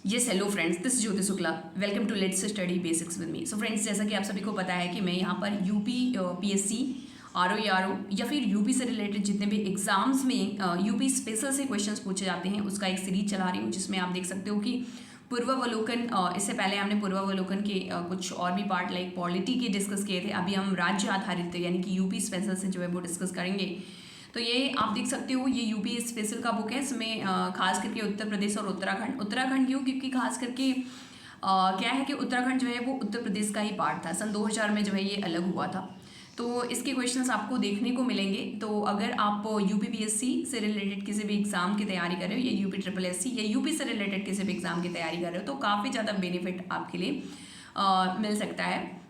Yes hello friends, this Jyoti Shukla. Welcome to let's study basics with me. So friends, जैसा कि आप सभी को पता है कि मैं यहाँ पर यूपी पीएससी आरओ या फिर यूपी से रिलेटेड जितने भी एग्जाम्स में यूपी स्पेशल से क्वेश्चंस पूछे जाते हैं उसका एक सीरीज चला रही हूँ, जिसमें आप देख सकते हो कि पूर्वावलोकन, इससे पहले हमने पूर्वावलोकन के कुछ और भी पार्ट लाइक पॉलिटी के डिस्कस किए थे। अभी हम राज्य आधारित यानी कि यूपी स्पेशल से जो है वो डिस्कस करेंगे। तो ये आप देख सकते हो, ये यूपी स्पेशल का बुक है। इसमें खास करके उत्तर प्रदेश और उत्तराखंड क्यों, क्योंकि खास करके क्या है कि उत्तराखंड जो है वो उत्तर प्रदेश का ही पार्ट था। सन 2000 में जो है ये अलग हुआ था। तो इसके क्वेश्चंस आपको देखने को मिलेंगे। तो अगर आप यूपी पीएससी से रिलेटेड किसी भी एग्जाम की तैयारी कर रहे हो या यूपी ट्रिपल एससी या यूपी से रिलेटेड किसी भी एग्जाम की तैयारी कर रहे हो तो काफ़ी ज़्यादा बेनिफिट आपके लिए मिल सकता है।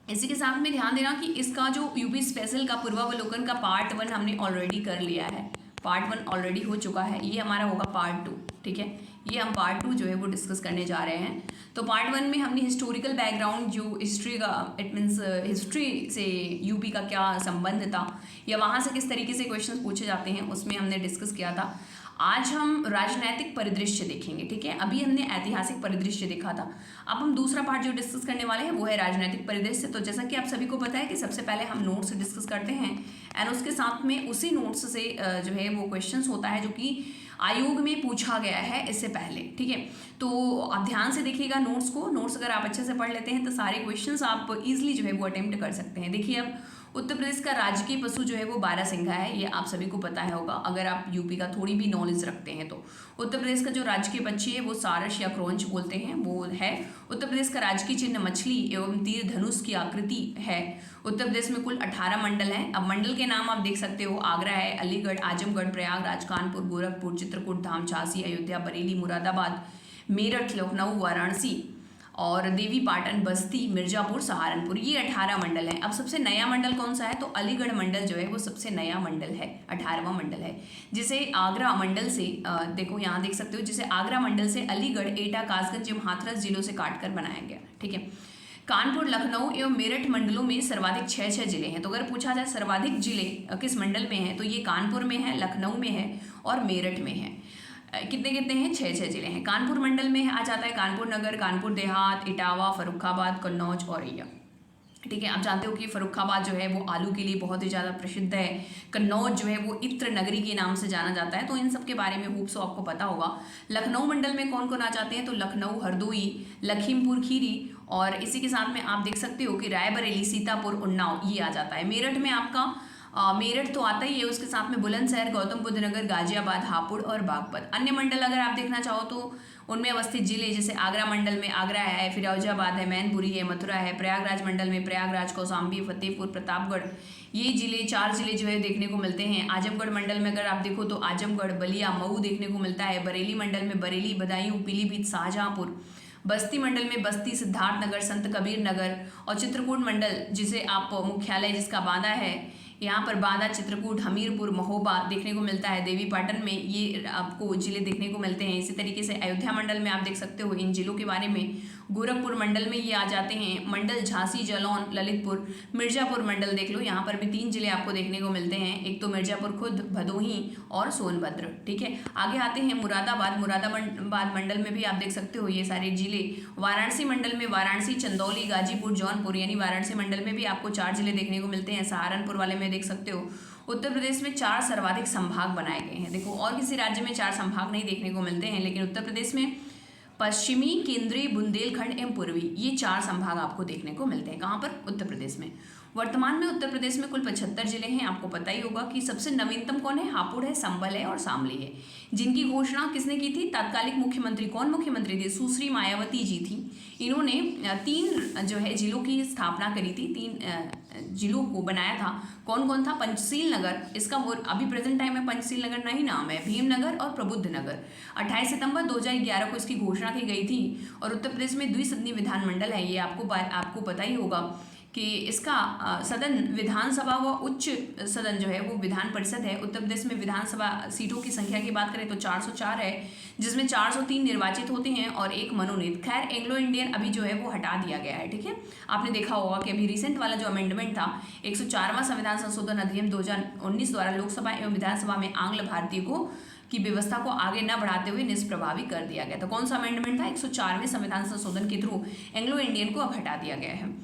इसी के साथ में ध्यान देना कि इसका जो यूपी स्पेशल का पूर्वावलोकन का पार्ट 1 हमने ऑलरेडी कर लिया है। पार्ट 1 ऑलरेडी हो चुका है, ये हमारा होगा पार्ट 2। ठीक है, ये हम पार्ट 2 जो है वो डिस्कस करने जा रहे हैं। तो पार्ट 1 में हमने हिस्टोरिकल बैकग्राउंड, जो हिस्ट्री का, इट मीन्स हिस्ट्री से यूपी का क्या संबंध था या वहाँ से किस तरीके से क्वेश्चन पूछे जाते हैं, उसमें हमने डिस्कस किया था। आज हम राजनैतिक परिदृश्य देखेंगे। ठीक है, अभी हमने ऐतिहासिक परिदृश्य देखा था। अब हम दूसरा पार्ट जो डिस्कस करने वाले हैं वो है राजनैतिक परिदृश्य। तो जैसा कि आप सभी को पता है कि सबसे पहले हम नोट्स डिस्कस करते हैं एंड उसके साथ में उसी नोट्स से जो है वो क्वेश्चंस होता है जो कि आयोग में पूछा गया है इससे पहले। ठीक है, तो आप ध्यान से देखिएगा नोट्स को। नोट्स अगर आप अच्छे से पढ़ लेते हैं तो सारे क्वेश्चंस आप इजीली जो है वो अटेम्प्ट कर सकते हैं। देखिए, अब उत्तर प्रदेश का राजकीय पशु जो है वो बारहसिंघा है, ये आप सभी को पता है होगा अगर आप यूपी का थोड़ी भी नॉलेज रखते हैं तो। उत्तर प्रदेश का जो राजकीय पक्षी है वो सारस या क्रोंच बोलते हैं, वो है। उत्तर प्रदेश का राजकीय चिन्ह मछली एवं तीर धनुष की आकृति है। उत्तर प्रदेश में कुल 18 मंडल हैं। अब मंडल के नाम आप देख सकते हो, आगरा है, अलीगढ़, आजमगढ़, प्रयागराज, कानपुर, गोरखपुर, चित्रकूट, धाम, झांसी, अयोध्या, बरेली, मुरादाबाद, मेरठ, लखनऊ, वाराणसी और देवी पाटन, बस्ती, मिर्जापुर, सहारनपुर, ये 18 मंडल हैं। अब सबसे नया मंडल कौन सा है, तो अलीगढ़ मंडल जो है वो सबसे नया मंडल है, 18वां मंडल है, जिसे आगरा मंडल से देखो यहाँ देख सकते हो, जिसे आगरा मंडल से अलीगढ़, एटा, कासगंज एवं हाथरस जिलों से काटकर बनाया गया। ठीक है, कानपुर, लखनऊ एवं मेरठ मंडलों में सर्वाधिक 6 जिले हैं। तो अगर पूछा जाए सर्वाधिक जिले किस मंडल में हैं तो ये कानपुर में है, लखनऊ में है और मेरठ में है। कितने कितने हैं, 6 जिले हैं। कानपुर मंडल में आ जाता है कानपुर नगर, कानपुर देहात, इटावा, फर्रुखाबाद, कन्नौज और औरैया। ठीक है, आप जानते हो कि फर्रुखाबाद जो है वो आलू के लिए बहुत ही ज़्यादा प्रसिद्ध है। कन्नौज जो है वो इत्र नगरी के नाम से जाना जाता है। तो इन सब के बारे में होप सो आपको पता होगा। लखनऊ मंडल में कौन कौन आ जाते हैं, तो लखनऊ, हरदोई, लखीमपुर खीरी और इसी के साथ में आप देख सकते हो कि रायबरेली, सीतापुर, उन्नाव ये आ जाता है। मेरठ में आपका मेरठ तो आता ही है, उसके साथ में बुलंदशहर, गौतम बुद्ध नगर, गाजियाबाद, हापुड़ और बागपत। अन्य मंडल अगर आप देखना चाहो तो उनमें अवस्थित जिले जैसे आगरा मंडल में आगरा है, फिरोजाबाद है, मैनपुरी है, मथुरा है। प्रयागराज मंडल में प्रयागराज, कौशाम्बी, फतेहपुर, प्रतापगढ़, ये जिले 4 जिले जो है देखने को मिलते हैं। आजमगढ़ मंडल में अगर आप देखो तो आजमगढ़, बलिया, मऊ देखने को मिलता है। बरेली मंडल में बरेली, बदायूं, पीलीभीत, शाहजहांपुर। बस्ती मंडल में बस्ती, सिद्धार्थनगर, संत कबीर नगर और चित्रकूट मंडल जिसे आप मुख्यालय जिसका बांदा है, यहाँ पर बांदा, चित्रकूट, हमीरपुर, महोबा देखने को मिलता है। देवी पाटन में ये आपको जिले देखने को मिलते हैं। इसी तरीके से अयोध्या मंडल में आप देख सकते हो इन जिलों के बारे में। गोरखपुर मंडल में ये आ जाते हैं। मंडल झांसी, जालौन, ललितपुर, मिर्जापुर मंडल देख लो, यहाँ पर भी 3 जिले आपको देखने को मिलते हैं। एक तो मिर्जापुर खुद, भदोही और सोनभद्र। ठीक है, आगे आते हैं मुरादाबाद मंडल में भी आप देख सकते हो ये सारे जिले। वाराणसी मंडल में वाराणसी, चंदौली, गाजीपुर, जौनपुर, यानी वाराणसी मंडल में भी आपको 4 जिले देखने को मिलते हैं। सहारनपुर वाले में देख सकते हो। उत्तर प्रदेश में 4 सर्वाधिक संभाग बनाए गए हैं। देखो, और किसी राज्य में 4 संभाग नहीं देखने को मिलते हैं, लेकिन उत्तर प्रदेश में पश्चिमी, केंद्रीय, बुंदेलखंड एवं पूर्वी, ये 4 संभाग आपको देखने को मिलते हैं। कहाँ पर, उत्तर प्रदेश में। वर्तमान में उत्तर प्रदेश में कुल 75 जिले हैं। आपको पता ही होगा कि सबसे नवीनतम कौन है, हापुड़ है, संभल है और शामली है, जिनकी घोषणा किसने की थी, तात्कालिक मुख्यमंत्री। कौन मुख्यमंत्री थी, सुश्री मायावती जी थी। इन्होंने 3 जो है जिलों की स्थापना करी थी, 3 जिलों को बनाया था। कौन कौन था, पंचशील नगर, इसका वो अभी प्रेजेंट टाइम में पंचशील नगर नहीं नाम है, भीमनगर और प्रबुद्ध नगर। 28 सितंबर 2011 को इसकी घोषणा की गई थी। और उत्तर प्रदेश में द्विसदनी विधानमंडल है, ये आपको पता ही होगा कि इसका सदन विधानसभा व उच्च सदन जो है वो विधान परिषद है। उत्तर प्रदेश में विधानसभा सीटों की संख्या की बात करें तो 404 है, जिसमें 403 निर्वाचित होते हैं और 1 मनोनीत। खैर, एंग्लो इंडियन अभी जो है वो हटा दिया गया है। ठीक है, आपने देखा होगा कि अभी रिसेंट वाला जो अमेंडमेंट था, 104वां संविधान संशोधन अधिनियम 2019 द्वारा लोकसभा एवं विधानसभा में आंग्ल भारतीय को की व्यवस्था को आगे न बढ़ाते हुए निष्प्रभावी कर दिया गया था। कौन सा अमेंडमेंट था? 104वें संविधान संशोधन के थ्रू एंग्लो इंडियन को अब हटा दिया गया है।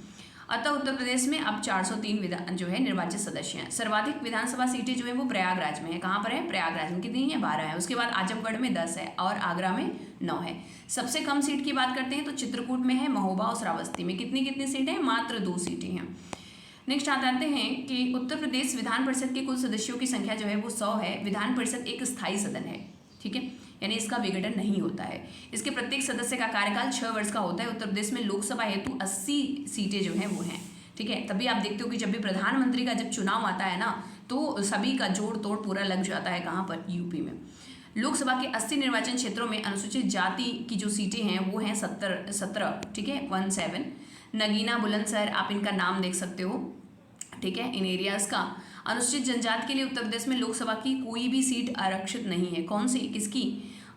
अतः उत्तर प्रदेश में अब 403 विधान जो है निर्वाचित सदस्य हैं। सर्वाधिक विधानसभा सीटें जो है वो प्रयागराज में है। कहाँ पर है? प्रयागराज में। कितनी है? 12 है। उसके बाद आजमगढ़ में 10 है और आगरा में 9 है। सबसे कम सीट की बात करते हैं तो चित्रकूट में है, महोबा और श्रावस्ती में। कितनी कितनी सीटें हैं? मात्र 2 सीटें हैं। नेक्स्ट आते हैं कि उत्तर प्रदेश विधान परिषद के कुल सदस्यों की संख्या जो है वो 100 है। विधान परिषद एक स्थायी सदन है, ठीक है, यानी इसका विघटन नहीं होता है। इसके प्रत्येक सदस्य का कार्यकाल 6 वर्ष का होता है। उत्तर प्रदेश में लोकसभा हेतु 80 सीटें जो हैं वो हैं, ठीक है। तभी आप देखते हो कि जब भी प्रधानमंत्री का जब चुनाव आता है ना तो सभी का जोड़ तोड़ पूरा लग जाता है। कहाँ पर? यूपी में। लोकसभा के 80 निर्वाचन क्षेत्रों में अनुसूचित जाति की जो सीटें हैं वो हैं 17, ठीक है, 17। नगीना, बुलंदशहर, आप इनका नाम देख सकते हो, ठीक है, इन एरियाज का। अनुसूचित जनजाति के लिए उत्तर प्रदेश में लोकसभा की कोई भी सीट आरक्षित नहीं है। कौन सी? किसकी?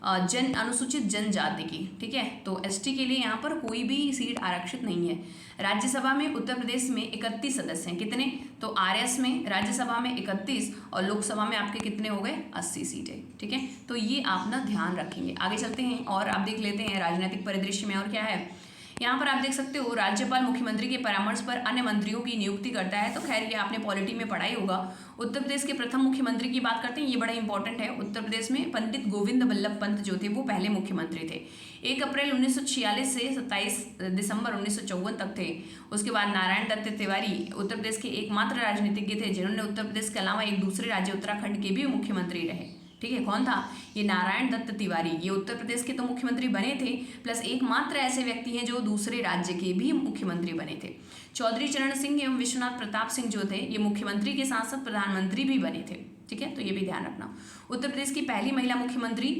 अनुसूचित जनजाति की, ठीक है। तो एसटी के लिए यहाँ पर कोई भी सीट आरक्षित नहीं है। राज्यसभा में उत्तर प्रदेश में 31 सदस्य हैं। कितने? तो आरएस में राज्यसभा में 31 और लोकसभा में आपके कितने हो गए? 80 सीटें, ठीक है। तो ये आप ना ध्यान रखेंगे। आगे चलते हैं और आप देख लेते हैं राजनीतिक परिदृश्य में और क्या है। यहाँ पर आप देख सकते हो राज्यपाल मुख्यमंत्री के परामर्श पर अन्य मंत्रियों की नियुक्ति करता है। तो खैर ये आपने पॉलिटी में पढ़ा ही होगा। उत्तर प्रदेश के प्रथम मुख्यमंत्री की बात करते हैं, ये बड़ा इंपॉर्टेंट है। उत्तर प्रदेश में पंडित गोविंद बल्लभ पंत जो थे वो पहले मुख्यमंत्री थे। 1 अप्रैल 1946 से 27 दिसंबर 1954 तक थे। उसके बाद नारायण दत्त तिवारी उत्तर प्रदेश के एकमात्र राजनीतिज्ञ थे जिन्होंने उत्तर प्रदेश के अलावा एक दूसरे राज्य उत्तराखंड के भी मुख्यमंत्री रहे, ठीक है। कौन था? ये नारायण दत्त तिवारी। ये उत्तर प्रदेश के तो मुख्यमंत्री बने थे प्लस एकमात्र ऐसे व्यक्ति हैं जो दूसरे राज्य के भी मुख्यमंत्री बने थे। चौधरी चरण सिंह एवं विश्वनाथ प्रताप सिंह जो थे ये मुख्यमंत्री के साथ साथ प्रधानमंत्री भी बने थे, ठीक है। तो ये भी ध्यान रखना। उत्तर प्रदेश की पहली महिला मुख्यमंत्री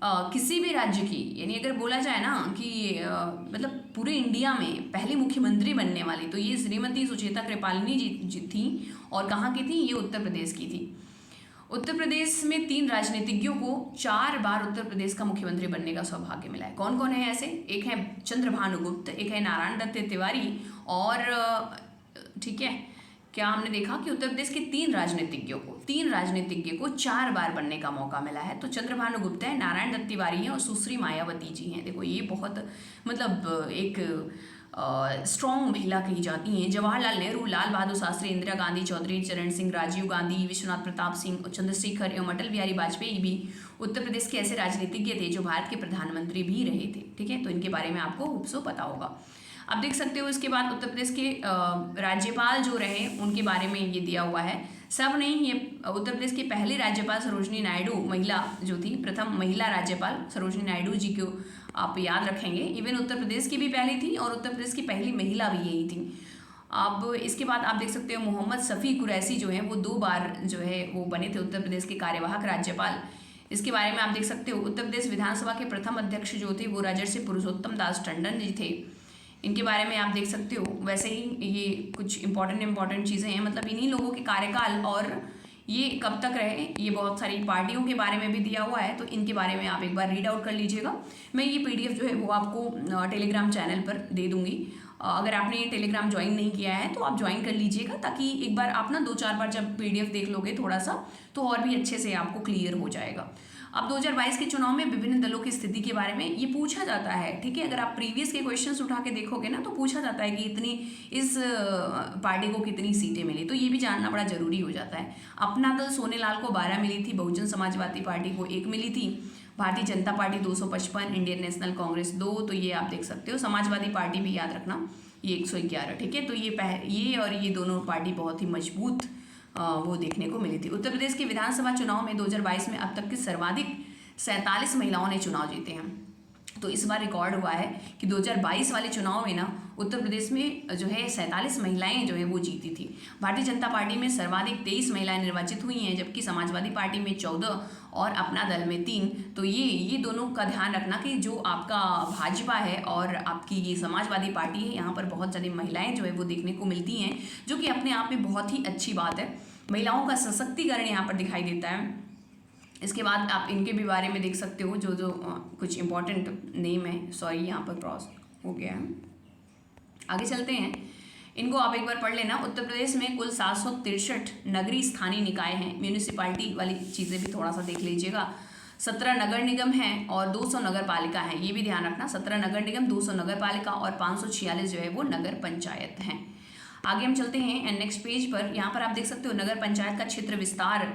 किसी भी राज्य की, यानी अगर बोला जाए ना कि मतलब पूरे इंडिया में पहली मुख्यमंत्री बनने वाली, तो ये श्रीमती सुचेता कृपालिनी जी थी। और कहाँ की थी? ये उत्तर प्रदेश की थी। उत्तर प्रदेश में 3 राजनीतिज्ञों को 4 बार उत्तर प्रदेश का मुख्यमंत्री बनने का सौभाग्य मिला है। कौन कौन है ऐसे? एक है चंद्रभानु गुप्त, एक है नारायण दत्त तिवारी और ठीक है, क्या हमने देखा कि उत्तर प्रदेश के 3 राजनीतिज्ञों को 4 बार बनने का मौका मिला है। तो चंद्रभानु गुप्त है, नारायण दत्त तिवारी हैं और सुश्री मायावती जी हैं। देखो ये बहुत मतलब एक स्ट्रॉन्ग महिला कही जाती हैं। जवाहरलाल नेहरू, लाल बहादुर शास्त्री, इंदिरा गांधी, चौधरी चरण सिंह, राजीव गांधी, विश्वनाथ प्रताप सिंह, चंद्रशेखर एवं अटल बिहारी वाजपेयी भी उत्तर प्रदेश के ऐसे राजनीतिज्ञ थे जो भारत के प्रधानमंत्री भी रहे थे, ठीक है। तो इनके बारे में आपको होप्सो पता होगा। अब देख सकते हो इसके बाद उत्तर प्रदेश के राज्यपाल जो रहे उनके बारे में ये दिया हुआ है। सब नहीं, ये उत्तर प्रदेश की पहली राज्यपाल सरोजनी नायडू महिला जो थी, प्रथम महिला राज्यपाल सरोजनी नायडू जी को आप याद रखेंगे। इवन उत्तर प्रदेश की भी पहली थी और उत्तर प्रदेश की पहली महिला भी यही थी। अब इसके बाद आप देख सकते हो मोहम्मद शफी कुरैशी जो है वो 2 बार जो है वो बने थे उत्तर प्रदेश के कार्यवाहक राज्यपाल। इसके बारे में आप देख सकते हो। उत्तर प्रदेश विधानसभा के प्रथम अध्यक्ष जो थे वो राजर्षि पुरुषोत्तम दास टंडन जी थे। इनके बारे में आप देख सकते हो। वैसे ही ये कुछ इंपॉर्टेंट चीज़ें हैं, मतलब इन्हीं लोगों के कार्यकाल और ये कब तक रहे, ये बहुत सारी पार्टियों के बारे में भी दिया हुआ है। तो इनके बारे में आप एक बार रीड आउट कर लीजिएगा। मैं ये PDF जो है वो आपको टेलीग्राम चैनल पर दे दूँगी। अगर आपने ये टेलीग्राम ज्वाइन नहीं किया है तो आप ज्वाइन कर लीजिएगा, ताकि एक बार आप ना 2-4 बार जब PDF देख लोगे थोड़ा सा तो और भी अच्छे से आपको क्लियर हो जाएगा। अब 2022 के चुनाव में विभिन्न दलों की स्थिति के बारे में ये पूछा जाता है, ठीक है। अगर आप प्रीवियस के क्वेश्चंस उठा के देखोगे ना तो पूछा जाता है कि इतनी इस पार्टी को कितनी सीटें मिली, तो ये भी जानना बड़ा जरूरी हो जाता है। अपना दल सोनेलाल को 12 मिली थी, बहुजन समाजवादी पार्टी को 1 मिली थी, Bharatiya Janata party 255, Indian national Congress 2, तो ये आप देख सकते हो। समाजवादी पार्टी भी याद रखना ये 111, ठीक है। तो ये और ये दोनों पार्टी बहुत ही मजबूत वो देखने को मिली थी। उत्तर प्रदेश के विधानसभा चुनाव में 2022 में अब तक की सर्वाधिक 47 महिलाओं ने चुनाव जीते हैं। तो इस बार रिकॉर्ड हुआ है कि 2022 वाले चुनाव में ना उत्तर प्रदेश में जो है 47 महिलाएं जो है वो जीती थी। भारतीय जनता पार्टी में सर्वाधिक 23 महिलाएं निर्वाचित हुई हैं, जबकि समाजवादी पार्टी में 14 और अपना दल में 3। तो ये दोनों का ध्यान रखना कि जो आपका भाजपा है और आपकी ये समाजवादी पार्टी है, यहाँ पर बहुत सारी महिलाएं जो है वो देखने को मिलती हैं, जो कि अपने आप में बहुत ही अच्छी बात है। महिलाओं का सशक्तिकरण यहाँ पर दिखाई देता है। इसके बाद आप इनके भी बारे में देख सकते हो, जो कुछ इंपॉर्टेंट नेम है। सॉरी यहाँ पर क्रॉस हो गया है, आगे चलते हैं। इनको आप एक बार पढ़ लेना। उत्तर प्रदेश में कुल 763 नगरीय स्थानीय निकाय हैं। म्यूनिसिपैलिटी वाली चीज़ें भी थोड़ा सा देख लीजिएगा। 17 नगर निगम हैं और 200 नगर पालिका हैं, ये भी ध्यान रखना। 17 नगर निगम, 200 नगर पालिका और 546 जो है वो नगर पंचायत हैं। आगे हम चलते हैं एंड नेक्स्ट पेज पर। यहाँ पर आप देख सकते हो नगर पंचायत का क्षेत्र विस्तार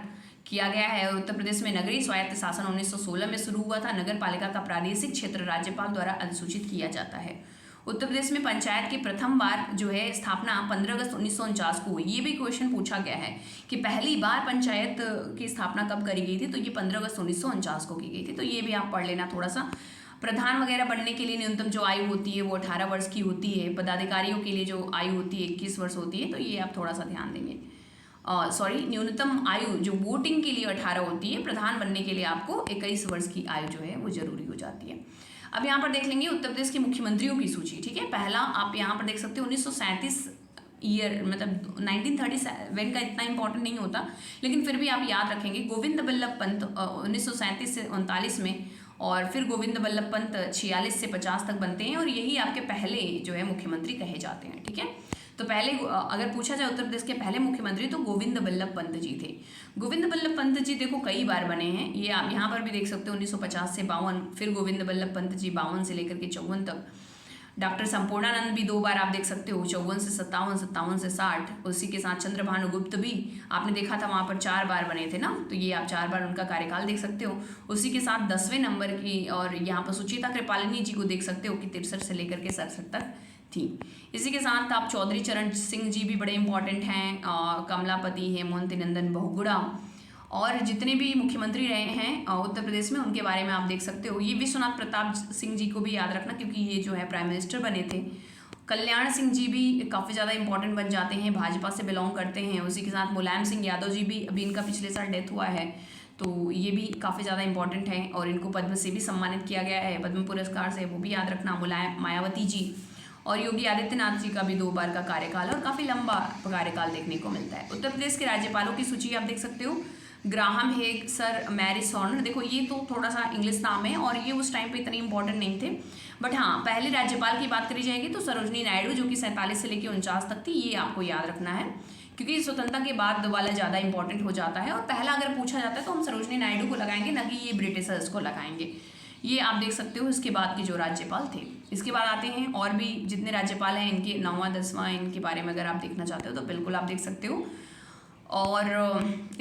किया गया है। उत्तर प्रदेश में नगरीय स्वायत्त शासन 1916 में शुरू हुआ था। नगर पालिका का प्रादेशिक क्षेत्र राज्यपाल द्वारा अधिसूचित किया जाता है। उत्तर प्रदेश में पंचायत की प्रथम बार जो है स्थापना 15 अगस्त 1949 को हुई। ये भी क्वेश्चन पूछा गया है कि पहली बार पंचायत की स्थापना कब करी गई थी, तो ये 15 अगस्त 1949 को की गई थी। तो ये भी आप पढ़ लेना थोड़ा सा। प्रधान वगैरह बनने के लिए न्यूनतम जो आयु होती है वो 18 वर्ष की होती है। पदाधिकारियों के लिए जो आयु होती है 21 वर्ष होती है, तो ये आप थोड़ा सा ध्यान देंगे। न्यूनतम आयु जो वोटिंग के लिए 18 होती है, प्रधान बनने के लिए आपको 21 वर्ष की आयु जो है वो जरूरी हो जाती है। अब यहाँ पर देख लेंगे उत्तर प्रदेश के मुख्यमंत्रियों की सूची। ठीक है, पहला आप यहाँ पर देख सकते हो 1937 ईयर, मतलब 1937 का इतना इंपॉर्टेंट नहीं होता, लेकिन फिर भी आप याद रखेंगे। गोविंद बल्लभ पंत 1937 से 39 में, और फिर गोविंद बल्लभ पंत 46 से 50 तक बनते हैं, और यही आपके पहले जो है मुख्यमंत्री कहे जाते हैं। ठीक है, तो पहले अगर पूछा जाए उत्तर प्रदेश के पहले मुख्यमंत्री तो गोविंद बल्लभ पंत जी थे। गोविंद बल्लभ पंत जी देखो कई बार बने हैं, ये आप यहाँ पर भी देख सकते हो 1950 से 52, फिर गोविंद बल्लभ पंत जी 52 से लेकर के 54 तक। डॉक्टर संपूर्णानंद भी 2 बार आप देख सकते हो, 54 से 57, 57 से 60। उसी के साथ चंद्रभानु गुप्त भी आपने देखा था वहाँ पर 4 बार बने थे ना, तो ये आप 4 बार उनका कार्यकाल देख सकते हो। उसी के साथ 10वें नंबर की और यहाँ पर सुचेता कृपालिनी जी को देख सकते हो कि 63 से लेकर के 67 तक थी। इसी के साथ आप चौधरी चरण सिंह जी भी बड़े इंपॉर्टेंट हैं, कमलापति, हेमंत नंदन बहुगुणा, और जितने भी मुख्यमंत्री रहे हैं उत्तर प्रदेश में उनके बारे में आप देख सकते हो। ये विश्वनाथ प्रताप सिंह जी को भी याद रखना, क्योंकि ये जो है प्राइम मिनिस्टर बने थे। कल्याण सिंह जी भी काफ़ी ज़्यादा इंपॉर्टेंट बन जाते हैं, भाजपा से बिलोंग करते हैं। उसी के साथ मुलायम सिंह यादव जी भी, अभी इनका पिछले साल डेथ हुआ है, तो ये भी काफ़ी ज़्यादा इंपॉर्टेंट है, और इनको पद्म से भी सम्मानित किया गया है, पद्म पुरस्कार से, वो भी याद रखना। मुलायम, मायावती जी और योगी आदित्यनाथ जी का भी 2 बार का कार्यकाल और काफ़ी लंबा कार्यकाल देखने को मिलता है। उत्तर प्रदेश के राज्यपालों की सूची आप देख सकते हो। ग्राहम हेग, सर मैरिस हॉर्नर, देखो ये तो थोड़ा सा इंग्लिश नाम है और ये उस टाइम पे इतने इंपॉर्टेंट नहीं थे, बट हाँ पहले राज्यपाल की बात करी जाएगी तो सरोजनी नायडू जो कि 47 से लेकर 49 तक थी, ये आपको याद रखना है, क्योंकि स्वतंत्रता के बाद वाला ज़्यादा इंपॉर्टेंट हो जाता है। और पहला अगर पूछा जाता है तो हम सरोजनी नायडू को लगाएंगे, ना कि ये ब्रिटिशर्स को लगाएंगे। ये आप देख सकते हो इसके बाद के जो राज्यपाल थे। इसके बाद आते हैं और भी जितने राज्यपाल हैं, इनके 9वां 10वां इनके बारे में अगर आप देखना चाहते हो तो बिल्कुल आप देख सकते हो। और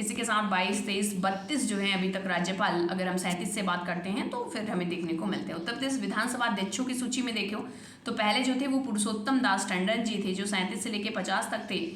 इसी के साथ 22, 23, 32 जो हैं अभी तक राज्यपाल, अगर हम 37 से बात करते हैं तो फिर हमें देखने को मिलते हैं। उत्तर प्रदेश विधानसभा अध्यक्षों की सूची में देखो तो पहले जो थे वो पुरुषोत्तम दास टंडन जी थे, जो 37 से लेकर 50 तक थे।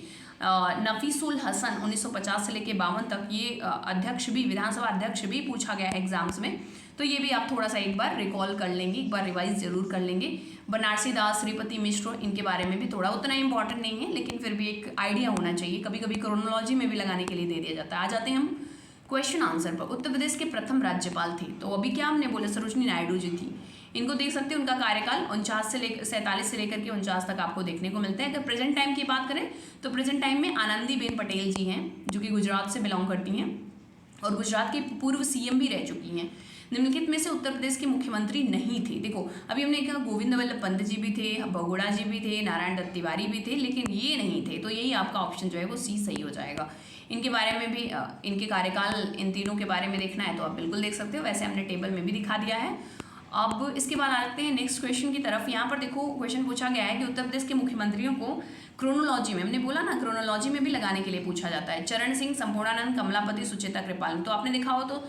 नफीसुल हसन 1950 से लेकर 52 तक, ये अध्यक्ष भी, विधानसभा अध्यक्ष भी पूछा गया एग्जाम्स में, तो ये भी आप थोड़ा सा एक बार रिकॉल कर लेंगे, एक बार रिवाइज जरूर कर लेंगे। बनारसी दास, श्रीपति मिश्र, इनके बारे में भी थोड़ा, उतना इंपॉर्टेंट नहीं है लेकिन फिर भी एक आइडिया होना चाहिए, कभी कभी क्रोनोलॉजी में भी लगाने के लिए दे दिया जाता है। आ जाते हैं हम क्वेश्चन आंसर पर। उत्तर प्रदेश के प्रथम राज्यपाल थे, तो अभी क्या हमने बोला, सरोजनी नायडू जी थी। इनको देख सकते हैं, उनका कार्यकाल 47 से लेकर के 49 तक आपको देखने को मिलता है। अगर प्रेजेंट टाइम की बात करें तो प्रेजेंट टाइम में आनंदीबेन पटेल जी हैं, जो कि गुजरात से बिलोंग करती हैं और गुजरात की पूर्व सीएम भी रह चुकी हैं। निम्नलिखित में से उत्तर प्रदेश के मुख्यमंत्री नहीं थे। देखो अभी हमने कहा गोविंद बल्लभ पंत जी भी थे, बहुगुणा जी भी थे, नारायण दत्त तिवारी भी थे, लेकिन ये नहीं थे, तो यही आपका ऑप्शन जो है वो सी सही हो जाएगा। इनके बारे में भी, इनके कार्यकाल, इन तीनों के बारे में देखना है तो आप बिल्कुल देख सकते हो, वैसे हमने टेबल में भी दिखा दिया है। अब इसके बाद आते हैं नेक्स्ट क्वेश्चन की तरफ। यहाँ पर देखो क्वेश्चन पूछा गया है कि उत्तर प्रदेश के मुख्यमंत्रियों को क्रोनोलॉजी में, हमने बोला ना क्रोनोलॉजी में भी लगाने के लिए पूछा जाता है। चरण सिंह, संपूर्णानंद, कमलापति, सुचेता कृपाल, तो आपने देखा हो तो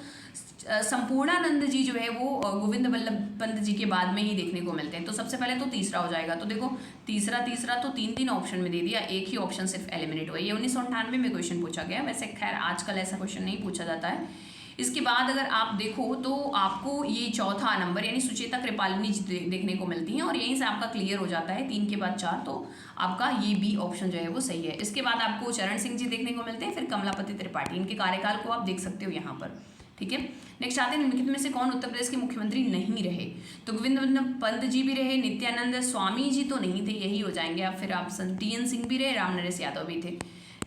संपूर्णानंद जी जो है वो गोविंद बल्लभ पंत जी के बाद में ही देखने को मिलते हैं, तो सबसे पहले तो तीसरा हो जाएगा। तो देखो तीसरा तो तीन ऑप्शन में दे दिया, एक ही ऑप्शन सिर्फ एलिमिनेट हुआ। ये 1998 में क्वेश्चन पूछा गया, वैसे खैर आजकल ऐसा क्वेश्चन नहीं पूछा जाता है। इसके बाद अगर आप देखो तो आपको ये चौथा नंबर यानी सुचेता कृपालिनी जी देखने को मिलती हैं, और यहीं से आपका क्लियर हो जाता है 3 के बाद 4, तो आपका ये बी ऑप्शन जो है वो सही है। इसके बाद आपको चरण सिंह जी देखने को मिलते हैं, फिर कमलापति त्रिपाठी, इनके कार्यकाल को आप देख सकते हो यहाँ पर। ठीक है, नेक्स्ट आते हैं निम्नलिखित में से कौन उत्तर प्रदेश के मुख्यमंत्री नहीं रहे। तो गोविंद बल्लभ पंत जी भी रहे, नित्यानंद स्वामी जी तो नहीं थे, यही हो जाएंगे। फिर आप TN सिंह भी रहे, राम नरेश यादव भी थे।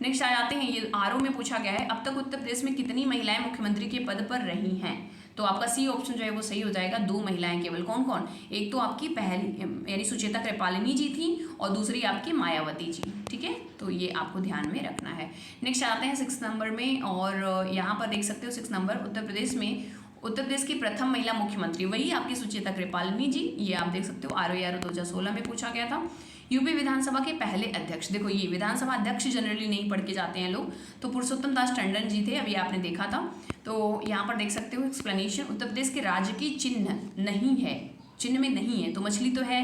नेक्स्ट आ जाते हैं, ये RO में पूछा गया है, अब तक उत्तर प्रदेश में कितनी महिलाएं मुख्यमंत्री के पद पर रही हैं। तो आपका सी ऑप्शन जो है वो सही हो जाएगा, 2 महिलाएं केवल। कौन कौन, एक तो आपकी पहली यानी सुचेता कृपालिनी जी थी और दूसरी आपकी मायावती जी। ठीक है, तो ये आपको ध्यान में रखना है। नेक्स्ट आते हैं 6 नंबर में, और यहाँ पर देख सकते हो 6 नंबर, उत्तर प्रदेश में उत्तर प्रदेश की प्रथम महिला मुख्यमंत्री वही आपकी सुचेता कृपालिनी जी, ये आप देख सकते हो। ROAR 2016 में पूछा गया था। यूपी विधानसभा के पहले अध्यक्ष, देखो ये विधानसभा अध्यक्ष जनरली नहीं पढ़ के जाते हैं लोग, तो पुरुषोत्तम दास टंडन जी थे, अभी आपने देखा था। तो यहाँ पर देख सकते हो एक्सप्लेनेशन, उत्तर प्रदेश के राजकीय चिन्ह नहीं है, चिन्ह में नहीं है, तो मछली तो है,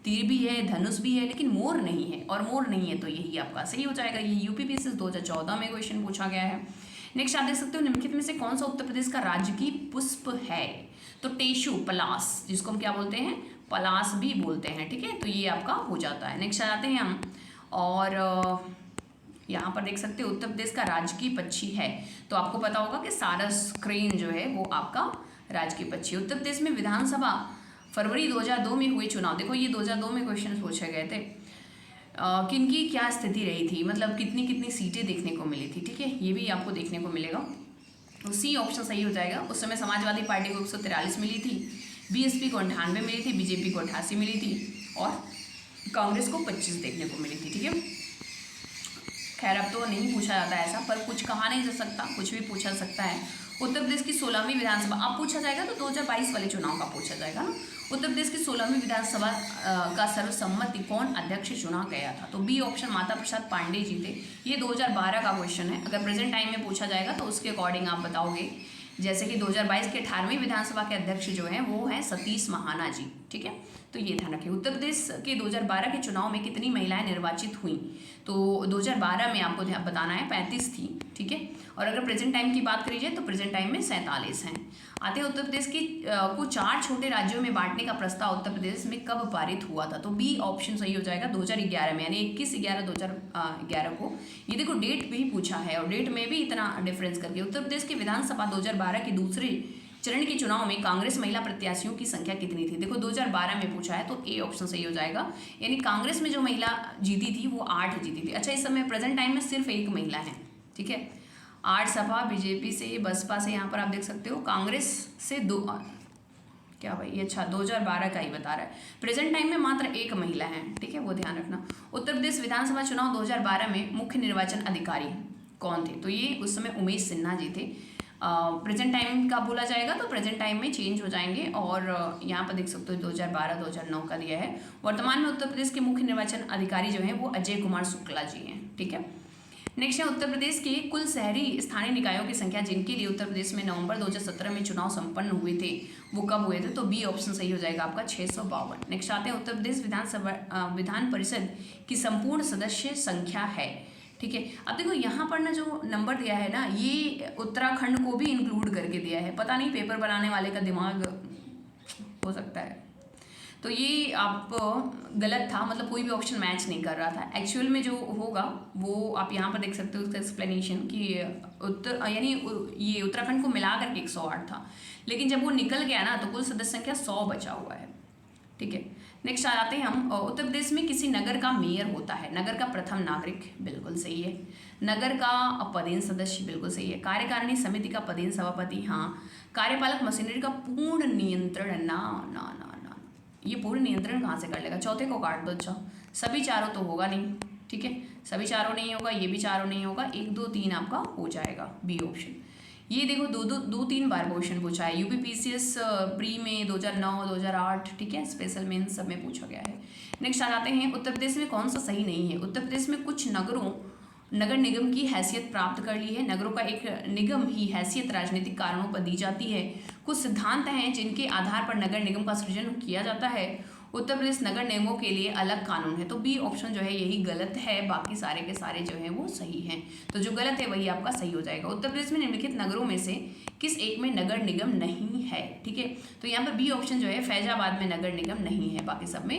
तीर भी है, धनुष भी है, लेकिन मोर नहीं है, और मोर नहीं है तो यही आपका सही हो जाएगा। ये यूपीपीएससी 2014 में क्वेश्चन पूछा गया है। नेक्स्ट आप देख सकते हो, निम्नलिखित में से कौन सा उत्तर प्रदेश का राजकीय पुष्प है? तो टेशु, पलास, जिसको हम क्या बोलते हैं, पलास भी बोलते हैं, ठीक है, तो ये आपका हो जाता है। नेक्स्ट आ जाते हैं हम, और यहाँ पर देख सकते हो उत्तर प्रदेश का राजकीय पक्षी है, तो आपको पता होगा कि सारस, क्रेन जो है वो आपका राजकीय पक्षी। उत्तर प्रदेश में विधानसभा फरवरी 2002 में हुए चुनाव, देखो ये 2002 में क्वेश्चन पूछे गए थे, किनकी क्या स्थिति रही थी, मतलब कितनी कितनी सीटें देखने को मिली थी, ठीक है, ये भी आपको देखने को मिलेगा। तो सी ऑप्शन सही हो जाएगा। उस समय समाजवादी पार्टी को 143 मिली थी, बीएसपी को 98 मिली थी, बीजेपी को 88 मिली थी, और कांग्रेस को 25 देखने को मिली थी, ठीक है। खैर अब तो नहीं पूछा जाता है ऐसा, पर कुछ कहा नहीं जा सकता, कुछ भी पूछा सकता है। उत्तर प्रदेश की 16वीं विधानसभा अब पूछा जाएगा तो 2022 वाले चुनाव का पूछा जाएगा ना। उत्तर प्रदेश की 16वीं विधानसभा का सर्वसम्मति कौन अध्यक्ष चुना गया था? तो बी ऑप्शन माता प्रसाद पांडे जी थे। ये 2012 का क्वेश्चन है, अगर प्रेजेंट टाइम में पूछा जाएगा तो उसके अकॉर्डिंग आप बताओगे। जैसे कि 2022 के 18वीं विधानसभा के अध्यक्ष जो हैं वो हैं सतीश महाना जी, ठीक है, तो ये ध्यान रखिए। उत्तर प्रदेश के 2012 के चुनाव में कितनी महिलाएं निर्वाचित हुई? तो 2012 में आपको बताना है 35 थी, ठीक है, और अगर प्रेजेंट टाइम की बात करी जाए तो प्रेजेंट टाइम में 47 हैं। आते हैं उत्तर प्रदेश की को 4 छोटे राज्यों में बांटने का प्रस्ताव उत्तर प्रदेश में कब पारित हुआ था? तो बी ऑप्शन सही हो जाएगा 2011 में, यानी 21/11/2011 को। ये देखो डेट भी पूछा है, और डेट में भी इतना डिफरेंस करके उत्तर प्रदेश की विधानसभा 2012 के दूसरे चरण के चुनाव में कांग्रेस महिला प्रत्याशियों की संख्या कितनी थी? देखो 2012 में पूछा है, तो ए ऑप्शन सही हो जाएगा, यानी कांग्रेस में जो महिला जीती थी वो 8 जीती थी। अच्छा, इस समय प्रेजेंट टाइम में सिर्फ 1 महिला है, ठीक है, 8 सपा, बीजेपी से, बसपा से, यहाँ पर आप देख सकते हो, कांग्रेस से 2, क्या भाई, अच्छा 2012 का ही बता रहा है, प्रेजेंट टाइम में मात्र 1 महिला है, ठीक है, वो ध्यान रखना। उत्तर प्रदेश विधानसभा चुनाव 2012 में मुख्य निर्वाचन अधिकारी कौन थे? तो ये उस समय उमेश सिन्हा जी थे। प्रेजेंट टाइम का बोला जाएगा तो प्रेजेंट टाइम में चेंज हो जाएंगे, और यहाँ पर देख सकते हो 2012-2009 का दिया है। वर्तमान में उत्तर प्रदेश के मुख्य निर्वाचन अधिकारी जो हैं वो अजय कुमार शुक्ला जी हैं, ठीक है। नेक्स्ट है, उत्तर प्रदेश के कुल शहरी स्थानीय निकायों की संख्या जिनके लिए उत्तर प्रदेश में नवंबर 2017 में चुनाव संपन्न हुए थे वो कब हुए थे? तो बी ऑप्शन सही हो जाएगा आपका 652। नेक्स्ट आते हैं, उत्तर प्रदेश विधान परिषद की संपूर्ण सदस्य संख्या है, ठीक है। अब देखो यहाँ पर ना जो नंबर दिया है ना, ये उत्तराखंड को भी इंक्लूड करके दिया है, पता नहीं पेपर बनाने वाले का दिमाग हो सकता है, तो ये आप गलत था, मतलब कोई भी ऑप्शन मैच नहीं कर रहा था। एक्चुअल में जो होगा वो आप यहाँ पर देख सकते हो उसका एक्सप्लेनेशन कि यानी ये उत्तराखंड को मिला करके 108 था, लेकिन जब वो निकल गया ना तो कुल सदस्य संख्या 100 बचा हुआ है, ठीक है। नेक्स्ट आ जाते हैं हम, उत्तर प्रदेश में किसी नगर का मेयर होता है? नगर का प्रथम नागरिक, बिल्कुल सही है। नगर का पदेन सदस्य, बिल्कुल सही है। कार्यकारिणी समिति का पदेन सभापति, हाँ। कार्यपालक मशीनरी का पूर्ण नियंत्रण, ना ना ना ना, ये पूर्ण नियंत्रण कहाँ से कर लेगा? चौथे को काट दो। अच्छा, सभी चारों तो होगा नहीं, ठीक है, सभी चारों नहीं होगा, ये भी चारों नहीं होगा, 1 2 3 आपका हो जाएगा बी ऑप्शन। ये देखो 2-3 बार क्वेश्चन पूछा है यूपीपीसीएस प्री में 2009, 2008, ठीक है, स्पेशल मेंस सब में पूछा गया है। नेक्स्ट आ जाते हैं, उत्तर प्रदेश में कौन सा सही नहीं है? उत्तर प्रदेश में कुछ नगर निगम की हैसियत प्राप्त कर ली है। नगरों का एक निगम ही हैसियत राजनीतिक कारणों पर दी जाती है। कुछ सिद्धांत हैं जिनके आधार पर नगर निगम का सृजन किया जाता है। उत्तर प्रदेश नगर निगमों के लिए अलग कानून है। तो बी ऑप्शन जो है यही गलत है, बाकी सारे के सारे जो हैं वो सही हैं। तो जो गलत है वही आपका सही हो जाएगा। उत्तर प्रदेश में निम्नलिखित नगरों में से किस एक में नगर निगम नहीं है? ठीक है, तो यहाँ पर बी ऑप्शन जो है फैजाबाद में नगर निगम नहीं है, बाकी सब में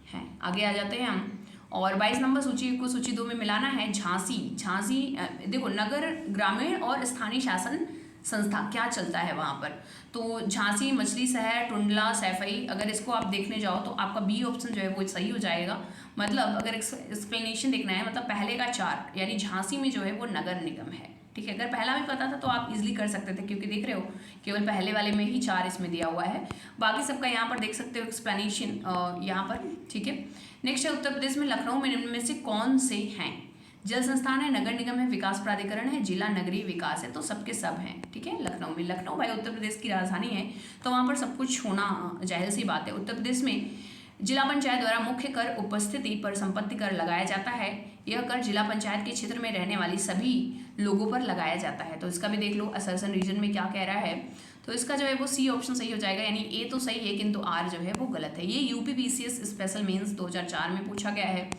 है। आगे आ जाते हैं हम, और 22 नंबर सूची को सूची 2 में मिलाना है। झांसी देखो नगर ग्रामीण और स्थानीय शासन संस्था क्या चलता है वहाँ पर, तो झांसी, मछली शहर, टुंडला, सैफई, अगर इसको आप देखने जाओ तो आपका बी ऑप्शन जो है वो सही हो जाएगा। मतलब अगर एक्सप्लेनेशन देखना है, मतलब पहले का 4 यानी झांसी में जो है वो नगर निगम है। ठीक है, अगर पहला भी पता था तो आप इजीली कर सकते थे, क्योंकि देख रहे हो केवल पहले वाले में ही 4 इसमें दिया हुआ है, बाकी सबका यहाँ पर देख सकते हो एक्सप्लेनेशन यहाँ पर। ठीक है, नेक्स्ट है उत्तर प्रदेश में लखनऊ में निम्न में से कौन से हैं? जल संस्थान है, नगर निगम है, विकास प्राधिकरण है, जिला नगरीय विकास है, तो सबके सब हैं। ठीक है, लखनऊ में, लखनऊ भाई उत्तर प्रदेश की राजधानी है, तो वहाँ पर सब कुछ होना जाहिर सी बात है। उत्तर प्रदेश में जिला पंचायत द्वारा मुख्य कर उपस्थिति पर संपत्ति कर लगाया जाता है। यह कर जिला पंचायत के क्षेत्र में रहने वाली सभी लोगों पर लगाया जाता है। तो इसका भी देख लो असर्सन रीजन में क्या कह रहा है, तो इसका जो है वो सी ऑप्शन सही हो जाएगा, यानी ए तो सही है किंतु आर जो है वो गलत है। ये यूपी पीसीएस स्पेशल मेंस 2004 में पूछा गया है।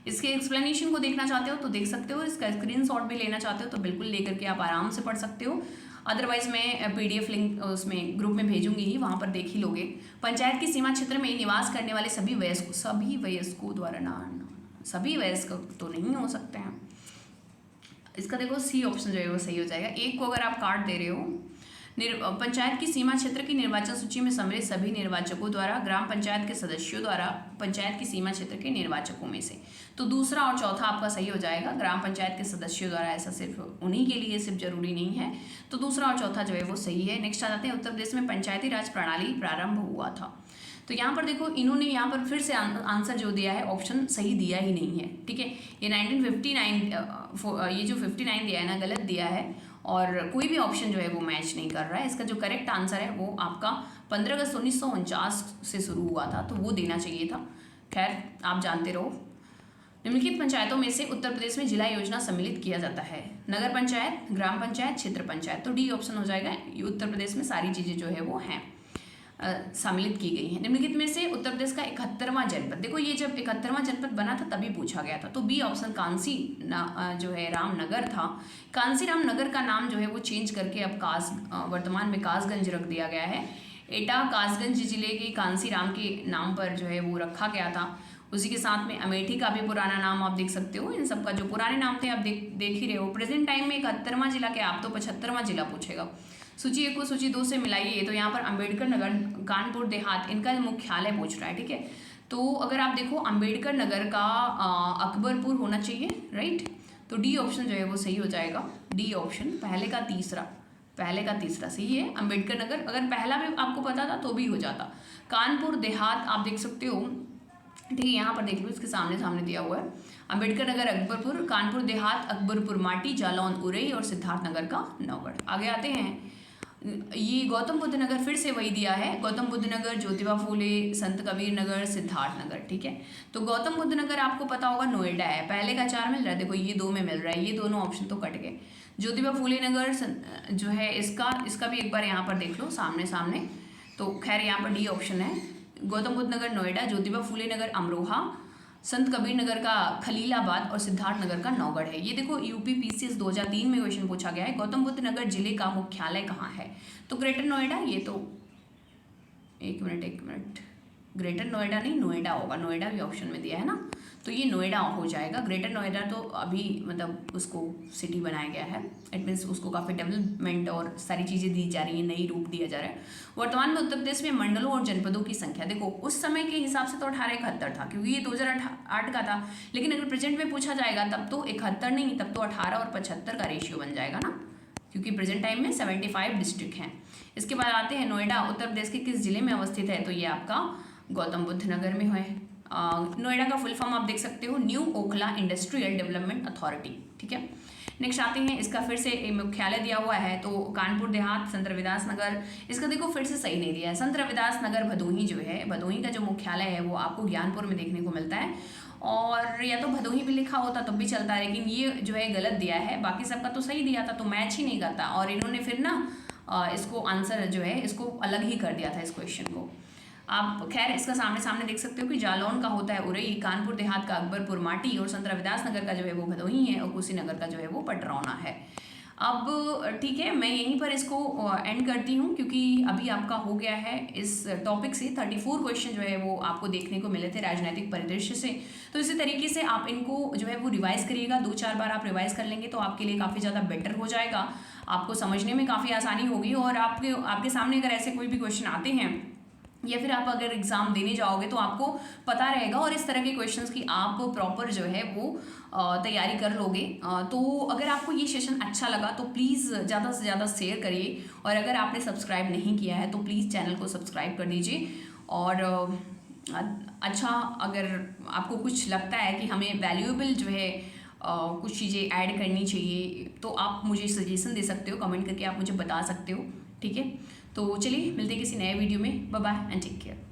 इसके एक्सप्लेनेशन को देखना चाहते हो तो देख सकते हो, इसका स्क्रीनशॉट भी लेना चाहते हो तो बिल्कुल लेकर के आप आराम से पढ़ सकते हो। अदरवाइज मैं पीडीएफ लिंक उसमें ग्रुप में भेजूंगी ही, वहाँ पर देख ही लोगे। पंचायत की सीमा क्षेत्र में निवास करने वाले सभी वयस्कों द्वारा सभी वयस्क तो नहीं हो सकते हैं। इसका देखो सी ऑप्शन जो है वो सही हो जाएगा। एक को अगर आप काट दे रहे हो, पंचायत की सीमा क्षेत्र की निर्वाचन सूची में सम्मिलित सभी निर्वाचकों द्वारा, ग्राम पंचायत के सदस्यों द्वारा, पंचायत की सीमा क्षेत्र के निर्वाचकों में से। तो दूसरा और चौथा आपका सही हो जाएगा, ग्राम पंचायत के सदस्यों द्वारा, ऐसा सिर्फ उन्हीं के लिए सिर्फ जरूरी नहीं है। तो दूसरा और चौथा जो है वो सही है। नेक्स्ट आ जाते हैं, उत्तर प्रदेश में पंचायती राज प्रणाली प्रारंभ हुआ था। तो यहाँ पर देखो इन्होंने यहाँ पर फिर से आंसर जो दिया है ऑप्शन सही दिया ही नहीं है। ठीक है, ये 1959 ये जो 59 दिया है ना गलत दिया है, और कोई भी ऑप्शन जो है वो मैच नहीं कर रहा है। इसका जो करेक्ट आंसर है वो आपका 15 अगस्त 1949 से शुरू हुआ था, तो वो देना चाहिए था। खैर आप जानते रहो। निम्नलिखित पंचायतों में से उत्तर प्रदेश में जिला योजना सम्मिलित किया जाता है, नगर पंचायत, ग्राम पंचायत, क्षेत्र पंचायत। तो डी ऑप्शन हो जाएगा। उत्तर प्रदेश में सारी चीज़ें जो है वो हैं सम्मिलित की गई है। निम्नलिखित में से उत्तर प्रदेश का 71वां जनपद, देखो ये जब 71वां जनपद बना था तभी पूछा गया था, तो बी ऑप्शन कांसी जो है रामनगर था। कांसी रामनगर का नाम जो है वो चेंज करके अब वर्तमान में कासगंज रख दिया गया है। एटा कासगंज जिले के कांसी राम के नाम पर जो है वो रखा गया था। उसी के साथ में अमेठी का भी पुराना नाम आप देख सकते हो। इन सब का जो पुराने नाम थे आप देख ही रहे हो। प्रेजेंट टाइम में 71वां जिला के, आप तो 75वां जिला पूछेगा। सूची 1 को सूची 2 से मिलाइए, तो यहाँ पर अंबेडकर नगर, कानपुर देहात, इनका मुख्यालय पूछ रहा है। ठीक है, तो अगर आप देखो अंबेडकर नगर का अकबरपुर होना चाहिए, राइट। तो डी ऑप्शन जो है वो सही हो जाएगा। डी ऑप्शन पहले का तीसरा सही है। अंबेडकर नगर अगर पहला भी आपको पता था तो भी हो जाता। कानपुर देहात आप देख सकते हो, ठीक है, यहाँ पर देख लो इसके सामने दिया हुआ है। अंबेडकर नगर अकबरपुर, कानपुर देहात अकबरपुर माटी, जालौन उरई और सिद्धार्थ नगर का नौगढ़। आगे आते हैं, ये गौतम बुद्ध नगर फिर से वही दिया है, गौतम बुद्ध नगर, ज्योतिबा फूले, संत कबीर नगर, सिद्धार्थ नगर। ठीक है, तो गौतम बुद्ध नगर आपको पता होगा नोएडा है, पहले का 4 मिल रहा है, देखो ये 2 में मिल रहा है, ये दोनों ऑप्शन तो कट गए। ज्योतिबा फूले नगर जो है इसका भी एक बार यहाँ पर देख लो सामने। तो खैर यहाँ पर डी ऑप्शन है। गौतम बुद्ध नगर नोएडा, ज्योतिबा फूले नगर अमरोहा, संत कबीर नगर का खलीलाबाद और सिद्धार्थ नगर का नौगढ़ है। ये देखो यूपी पीसीएस 2003 में क्वेश्चन पूछा गया है, गौतम बुद्ध नगर जिले का मुख्यालय कहाँ है? तो ग्रेटर नोएडा। ये तो एक मिनट, ग्रेटर नोएडा नहीं, नोएडा होगा, नोएडा भी ऑप्शन में दिया है ना, तो ये नोएडा हो जाएगा। ग्रेटर नोएडा तो अभी मतलब उसको सिटी बनाया गया है, इट मीन्स उसको काफ़ी डेवलपमेंट और सारी चीज़ें दी जा रही हैं, नई रूप दिया जा रहा है। वर्तमान में उत्तर प्रदेश में मंडलों और जनपदों की संख्या, देखो उस समय के हिसाब से तो 1871 था, क्योंकि ये 2008 का था, लेकिन अगर प्रेजेंट में पूछा जाएगा तब तो 71 नहीं, तब तो 18 और 75 का रेशियो बन जाएगा ना, क्योंकि प्रेजेंट टाइम में 75 डिस्ट्रिक्ट हैं। इसके बाद आते हैं नोएडा, उत्तर प्रदेश के किस जिले में अवस्थित है? तो ये आपका गौतम बुद्ध नगर में है। नोएडा का फुल फॉर्म आप देख सकते हो, new Okhla industrial development authority. ठीक है, नेक्स्ट आते हैं, इसका फिर से मुख्यालय दिया हुआ है, तो कानपुर देहात, संत रविदास नगर। इसका देखो फिर से सही नहीं दिया है, संत रविदास नगर भदोही जो है, भदोही का जो मुख्यालय है वो आपको ज्ञानपुर में देखने को मिलता है, और या तो भदोही भी लिखा होता तब भी चलता है, लेकिन ये जो है गलत दिया है। बाकी सबका तो सही दिया था, तो मैच ही नहीं करता, और इन्होंने फिर ना इसको आंसर जो है इसको अलग ही कर दिया था इस क्वेश्चन को। आप खैर इसका सामने देख सकते हो कि जालौन का होता है उरई, कानपुर देहात का अकबरपुर माटी, और संत रविदास नगर का जो है वो भदोही है, और कुशीनगर का जो है वो पटरौना है। अब ठीक है, मैं यहीं पर इसको एंड करती हूँ, क्योंकि अभी आपका हो गया है इस टॉपिक से 34 क्वेश्चन जो है वो आपको देखने को मिले थे राजनीतिक परिदृश्य से। तो इसी तरीके से आप इनको जो है वो रिवाइज़ करिएगा, 2-4 बार आप रिवाइज़ कर लेंगे तो आपके लिए काफ़ी ज़्यादा बेटर हो जाएगा, आपको समझने में काफ़ी आसानी होगी। और आपके सामने अगर ऐसे कोई भी क्वेश्चन आते हैं, या फिर आप अगर एग्ज़ाम देने जाओगे तो आपको पता रहेगा, और इस तरह के क्वेश्चंस की आप प्रॉपर जो है वो तैयारी कर लोगे। तो अगर आपको ये सेशन अच्छा लगा तो प्लीज़ ज़्यादा से ज़्यादा शेयर करिए, और अगर आपने सब्सक्राइब नहीं किया है तो प्लीज़ चैनल को सब्सक्राइब कर दीजिए। और अच्छा, अगर आपको कुछ लगता है कि हमें वैल्यूएबल जो है कुछ चीज़ें ऐड करनी चाहिए, तो आप मुझे सजेशन दे सकते हो, कमेंट करके आप मुझे बता सकते हो। ठीक है, तो चलिए मिलते हैं किसी नए वीडियो में। Bye bye and take care.